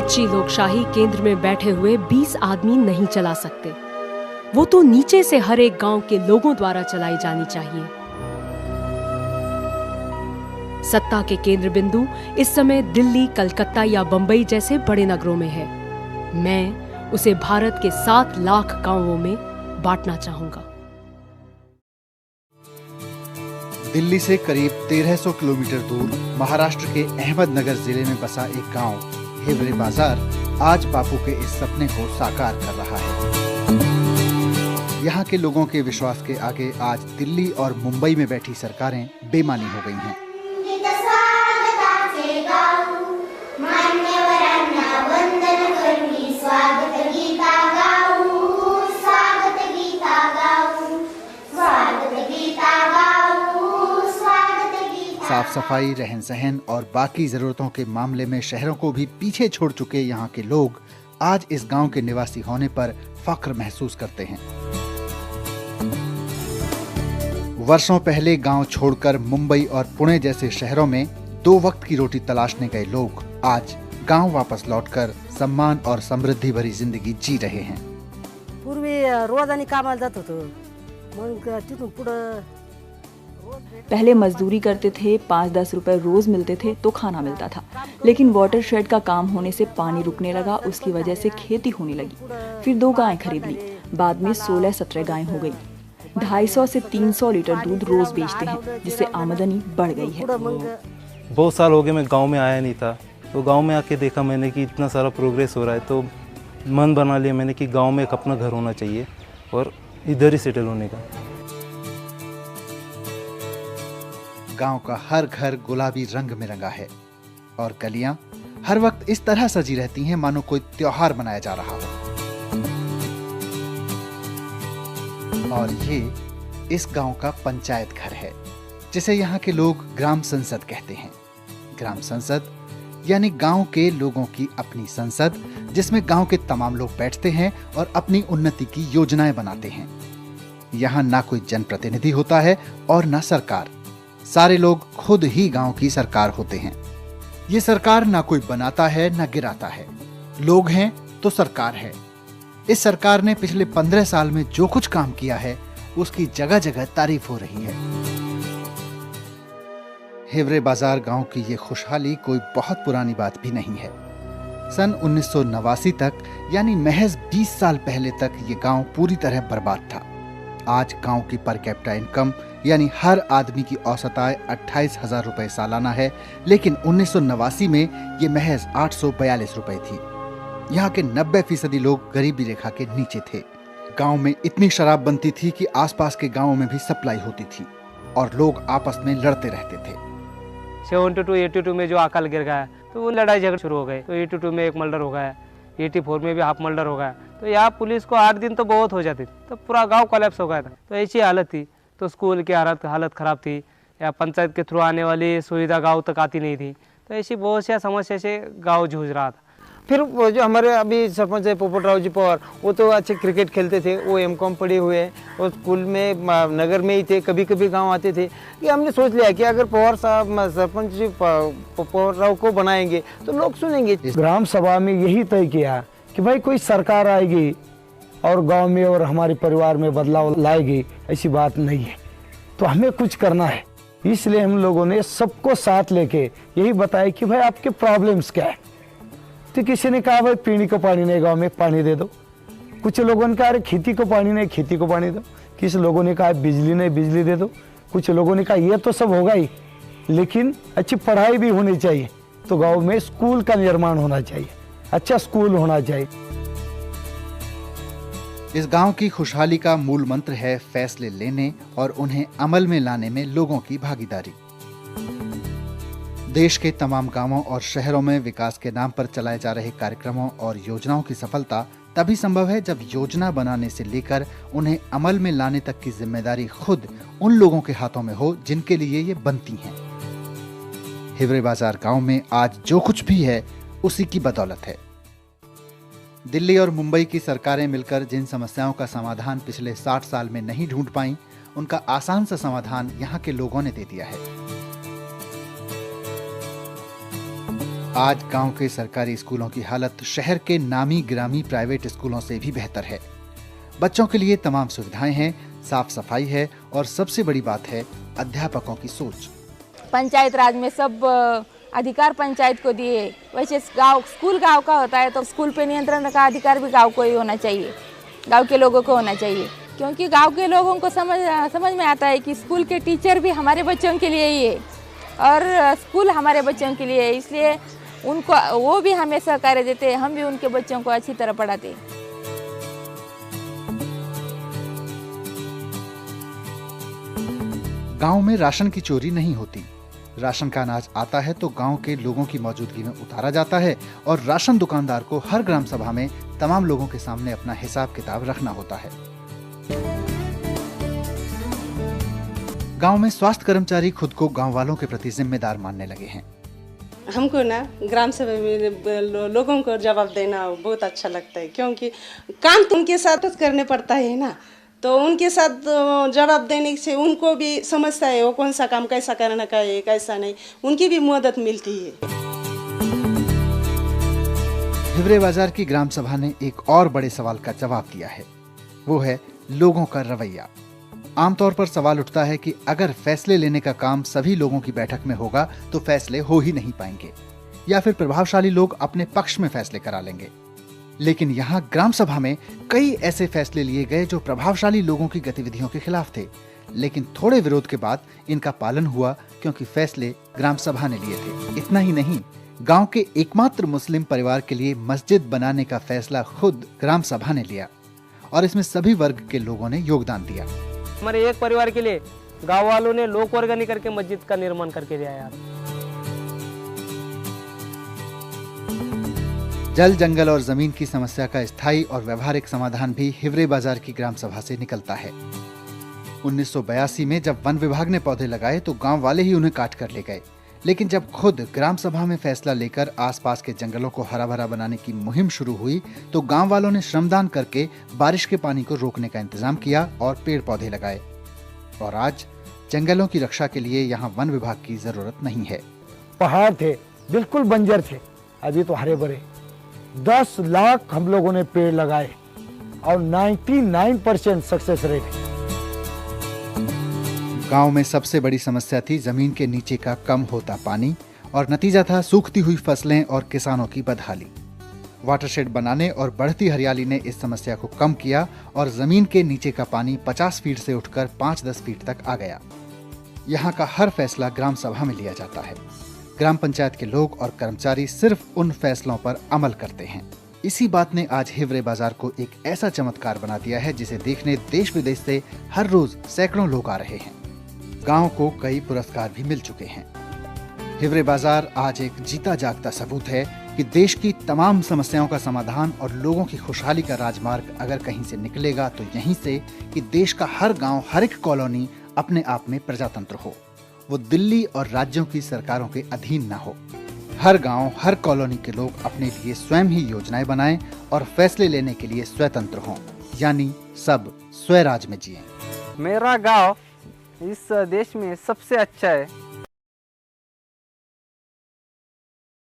सच्ची लोकशाही केंद्र में बैठे हुए 20 आदमी नहीं चला सकते। वो तो नीचे से हर एक गांव के लोगों द्वारा चलाई जानी चाहिए। सत्ता के केंद्र बिंदु इस समय दिल्ली, कलकत्ता या बंबई जैसे बड़े नगरों में है। मैं उसे भारत के 7 लाख गांवों में बांटना चाहूंगा। दिल्ली से करीब 1300 किलोमीटर दूर महाराष्ट्र के अहमदनगर जिले में बसा एक गांव हिवरे बाजार आज बापू के इस सपने को साकार कर रहा है। यहाँ के लोगों के विश्वास के आगे आज दिल्ली और मुंबई में बैठी सरकारें बेमानी हो गई हैं। साफ सफाई, रहन सहन और बाकी जरूरतों के मामले में शहरों को भी पीछे छोड़ चुके यहाँ के लोग आज इस गांव के निवासी होने पर फख्र महसूस करते हैं। वर्षों पहले गांव छोड़कर मुंबई और पुणे जैसे शहरों में 2 वक्त की रोटी तलाशने गए लोग आज गांव वापस लौटकर सम्मान और समृद्धि भरी जिंदगी जी रहे हैं। पूर्वी रोजानी कामाला जात होतो, मग तिथून पुढे पहले मजदूरी करते थे, 5-10 रुपए रोज मिलते थे तो खाना मिलता था। लेकिन वाटर शेड का काम होने से पानी रुकने लगा, उसकी वजह से खेती होने लगी। फिर 2 गायें खरीद ली, बाद में 16-17 गायें हो गई। 250 से 300 लीटर दूध रोज बेचते हैं, जिससे आमदनी बढ़ गई है। बहुत साल हो गए मैं गांव में आया नहीं था, तो गांव में आके देखा मैंने कि इतना सारा प्रोग्रेस हो रहा है, तो मन बना लिया मैंने कि गांव में एक अपना घर होना चाहिए और इधर ही सेटल होने का। गांव का हर घर गुलाबी रंग में रंगा है और गलियां हर वक्त इस तरह सजी रहती हैं मानो कोई त्योहार मनाया जा रहा हो। और ये इस गांव का पंचायत घर है, जिसे यहाँ के लोग ग्राम संसद कहते हैं। ग्राम संसद यानी गांव के लोगों की अपनी संसद, जिसमें गांव के तमाम लोग बैठते हैं और अपनी उन्नति की योजनाएं बनाते हैं। यहाँ ना कोई जनप्रतिनिधि होता है और ना सरकार, सारे लोग खुद ही गांव की सरकार होते हैं। ये सरकार ना कोई बनाता है ना गिराता है, लोग हैं तो सरकार है। इस सरकार ने पिछले 15 साल में जो कुछ काम किया है उसकी जगह जगह तारीफ हो रही है। हिवरे बाजार गांव की ये खुशहाली कोई बहुत पुरानी बात भी नहीं है। सन 1989 तक यानी महज 20 साल पहले तक ये गांव पूरी तरह बर्बाद था। आज गांव की पर कैपिटा इनकम यानी हर आदमी की औसत आय 28,000 रुपए सालाना है, लेकिन 1989 में ये महज 842 रुपए थी। यहाँ के 90% लोग गरीबी रेखा के नीचे थे। गांव में इतनी शराब बनती थी कि आसपास के गांवों में भी सप्लाई होती थी और लोग आपस में लड़ते रहते थे। 72-82 में जो अकाल गिर गया तो वो लड़ाई झगड़े शुरू हो गए, तो 82 में एक मर्डर हो गया, 84 में भी हाफ मर्डर हो गया। तो यहाँ पुलिस को 8 दिन तो बहुत हो जाती थी, तो पूरा गांव कोलैप्स हो गया था। तो ऐसी हालत थी, तो स्कूल की हालत ख़राब थी, या पंचायत के थ्रू आने वाली सुविधा गांव तक आती नहीं थी। तो ऐसी बहुत सी समस्या से गांव जूझ रहा था। फिर वो जो हमारे अभी सरपंच है पोपटराव जी पवार, वो तो अच्छे क्रिकेट खेलते थे, वो एमकॉम पढ़े हुए हैं और स्कूल में नगर में ही थे, कभी कभी गांव आते थे। कि हमने सोच लिया कि अगर पवार साहब सरपंच जी पोपटराव को बनाएंगे तो लोग सुनेंगे। ग्राम सभा में यही तय किया कि भाई कोई सरकार आएगी और गांव में और हमारे परिवार में बदलाव लाएगी, ऐसी बात नहीं है। तो हमें कुछ करना है, इसलिए हम लोगों ने सबको साथ लेके यही बताया कि भाई आपके प्रॉब्लम्स क्या है। तो किसी ने कहा भाई पीने को पानी नहीं, गांव में पानी दे दो। कुछ लोगों ने कहा अरे खेती को पानी नहीं, खेती को पानी दो। किसी लोगों ने कहा बिजली नहीं, बिजली दे दो। कुछ लोगों ने कहा ये तो सब होगा ही, लेकिन अच्छी पढ़ाई भी होनी चाहिए। तो गाँव में स्कूल का निर्माण होना चाहिए, अच्छा स्कूल होना चाहिए। इस गांव की खुशहाली का मूल मंत्र है फैसले लेने और उन्हें अमल में लाने में लोगों की भागीदारी। देश के तमाम गांवों और शहरों में विकास के नाम पर चलाए जा रहे कार्यक्रमों और योजनाओं की सफलता तभी संभव है जब योजना बनाने से लेकर उन्हें अमल में लाने तक की जिम्मेदारी खुद उन लोगों के हाथों में हो जिनके लिए ये बनती हैं। हिवरे बाजार गांव में आज जो कुछ भी है उसी की बदौलत है। दिल्ली और मुंबई की सरकारें मिलकर जिन समस्याओं का समाधान पिछले 60 साल में नहीं ढूंढ पाईं, उनका आसान सा समाधान यहाँ के लोगों ने दे दिया है। आज गांव के सरकारी स्कूलों की हालत शहर के नामी ग्रामी प्राइवेट स्कूलों से भी बेहतर है। बच्चों के लिए तमाम सुविधाएं हैं, साफ सफाई है और सबसे बड़ी बात है अध्यापकों की सोच। पंचायत राज में सब अधिकार पंचायत को दिए, वैसे स्कूल गांव का होता है तो स्कूल पे नियंत्रण का अधिकार भी गांव को ही होना चाहिए, गांव के लोगों को होना चाहिए, क्योंकि गांव के लोगों को समझ में आता है कि स्कूल के टीचर भी हमारे बच्चों के लिए ही है और स्कूल हमारे बच्चों के लिए है, इसलिए उनको वो भी हमें सहकार्य देते हैं, हम भी उनके बच्चों को अच्छी तरह पढ़ाते हैं। गांव में राशन की चोरी नहीं होती। राशन का अनाज आता है तो गांव के लोगों की मौजूदगी में उतारा जाता है और राशन दुकानदार को हर ग्राम सभा में तमाम लोगों के सामने अपना हिसाब किताब रखना होता है। गांव में स्वास्थ्य कर्मचारी खुद को गांव वालों के प्रति जिम्मेदार मानने लगे हैं। हमको ना ग्राम सभा में लोगों को जवाब देना बहुत अच्छा लगता है, क्योंकि काम तो उनके साथ करने पड़ता है ना, तो उनके साथ जवाब देने से उनको भी समझता है वो कौन सा काम कैसा करना चाहिए कैसा नहीं, उनकी भी मदद मिलती है। हिवरे बाजार की ग्राम सभा ने एक और बड़े सवाल का जवाब दिया है, वो है लोगों का रवैया। आमतौर पर सवाल उठता है कि अगर फैसले लेने का काम सभी लोगों की बैठक में होगा तो फैसले हो ही नहीं पाएंगे, या फिर प्रभावशाली लोग अपने पक्ष में फैसले करा लेंगे। लेकिन यहाँ ग्राम सभा में कई ऐसे फैसले लिए गए जो प्रभावशाली लोगों की गतिविधियों के खिलाफ थे, लेकिन थोड़े विरोध के बाद इनका पालन हुआ क्योंकि फैसले ग्राम सभा ने लिए थे। इतना ही नहीं, गांव के एकमात्र मुस्लिम परिवार के लिए मस्जिद बनाने का फैसला खुद ग्राम सभा ने लिया और इसमें सभी वर्ग के लोगों ने योगदान दिया। हमारे एक परिवार के लिए गांव वालों ने लोक वर्गनी करके मस्जिद का निर्माण करके दिया यार। जल, जंगल और जमीन की समस्या का स्थायी और व्यवहारिक समाधान भी हिवरे बाजार की ग्राम सभा से निकलता है। 1982 में जब वन विभाग ने पौधे लगाए तो गांव वाले ही उन्हें काट कर ले गए, लेकिन जब खुद ग्राम सभा में फैसला लेकर आसपास के जंगलों को हरा भरा बनाने की मुहिम शुरू हुई तो गांव वालों ने श्रमदान करके बारिश के पानी को रोकने का इंतजाम किया और पेड़ पौधे लगाए। और आज जंगलों की रक्षा के लिए यहाँ वन विभाग की जरूरत नहीं है। पहाड़ थे बिल्कुल बंजर थे, अभी तो हरे भरे। 10 लाख हम लोगों ने पेड़ लगाए और 99% सक्सेस रेट है। गांव में सबसे बड़ी समस्या थी जमीन के नीचे का कम होता पानी और नतीजा था सूखती हुई फसलें और किसानों की बदहाली। वाटरशेड बनाने और बढ़ती हरियाली ने इस समस्या को कम किया और जमीन के नीचे का पानी 50 फीट से उठकर 5-10 फीट तक आ गया। यहाँ का हर फैसला ग्राम सभा में लिया जाता है। ग्राम पंचायत के लोग और कर्मचारी सिर्फ उन फैसलों पर अमल करते हैं। इसी बात ने आज हिवरे बाजार को एक ऐसा चमत्कार बना दिया है जिसे देखने देश विदेश से हर रोज सैकड़ों लोग आ रहे हैं। गांव को कई पुरस्कार भी मिल चुके हैं। हिवरे बाजार आज एक जीता जागता सबूत है कि देश की तमाम समस्याओं का समाधान और लोगों की खुशहाली का राजमार्ग अगर कहीं से निकलेगा तो यहीं से कि देश का हर गांव, हर एक कॉलोनी अपने आप में प्रजातंत्र हो, वो दिल्ली और राज्यों की सरकारों के अधीन न हो। हर गांव, हर कॉलोनी के लोग अपने लिए स्वयं ही योजनाएं बनाएं और फैसले लेने के लिए स्वतंत्र हों, यानी सब स्वराज में जिएं। मेरा गांव इस देश में सबसे अच्छा है।